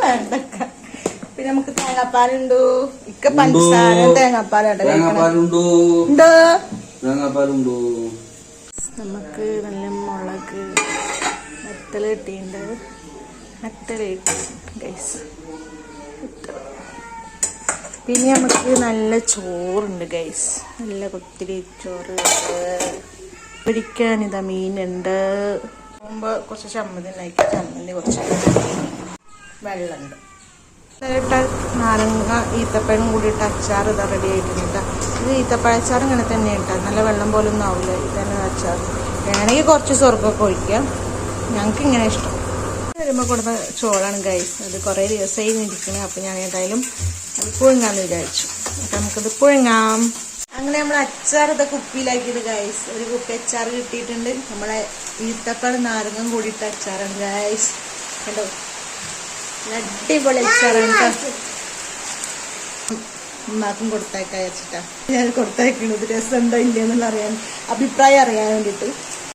വേണ്ടക്ക. പിന്നെ നമുക്ക് തേങ്ങാപ്പാലുണ്ടോ? ഇക്ക പഞ്ചസാര തേങ്ങാപ്പാലുണ്ടോ? നമുക്ക് നല്ല മുളക് മെത്തല് കിട്ടിയിട്ടുണ്ട്. മെത്തല് ഗൈസ്. പിന്നെ നമുക്ക് നല്ല ചോറുണ്ട് ഗൈസ്. നല്ല കുത്തിരി ചോറ്. പിടിക്കാനിതാ മീനുണ്ട്. മുമ്പ് കുറച്ച് ചമ്മന്തി ഉണ്ടാക്കി. ചമ്മന്തി കുറച്ച് വെള്ളമുണ്ട്. നാരങ്ങ ഈത്തപ്പഴം കൂടിയിട്ട് അച്ചാർ ഇതാ റെഡി ആയിട്ടുണ്ട്. ഇത് ഈത്തപ്പഴ അച്ചാർ ഇങ്ങനെ തന്നെ ഉണ്ടാകും. നല്ല വെള്ളം പോലെ ഒന്നും ആവില്ല. ഇതന്നെ അച്ചാർ വേണമെങ്കിൽ കുറച്ച് സ്വർഗ്ഗമൊക്കെ ഒഴിക്കാം. ഞങ്ങൾക്ക് ഇങ്ങനെ ഇഷ്ടം. വരുമ്പോൾ കൊടുത്ത ചോറാണ് ഗൈസ്. അത് കുറേ ദിവസമായി ഇരിക്കണേ. അപ്പോൾ ഞാൻ ഏതായാലും അത് പുഴുങ്ങാന്ന് വിചാരിച്ചു. അപ്പം നമുക്കത് പുഴുങ്ങാം. അങ്ങനെ നമ്മൾ അച്ചാർ ഇതൊക്കെ കുപ്പിയിലാക്കിയത് ഗൈസ്. ഒരു കുപ്പി അച്ചാർ കിട്ടിയിട്ടുണ്ട്. നമ്മളെ ഈത്തപ്പഴം നാരങ്ങം കൂടിയിട്ട് അച്ചാറാണ് ഗൈസ്. കണ്ടോ, അടിപൊളി അച്ചാറാണ്. ഉമ്മാക്കും കൊടുത്തേക്കാൻ വെച്ചിട്ടാ ഞാൻ കൊടുത്തേക്കുന്നത്. രസം ഉണ്ടോ ഇല്ലയെന്നുള്ള അറിയാൻ, അഭിപ്രായം അറിയാൻ വേണ്ടിയിട്ട്.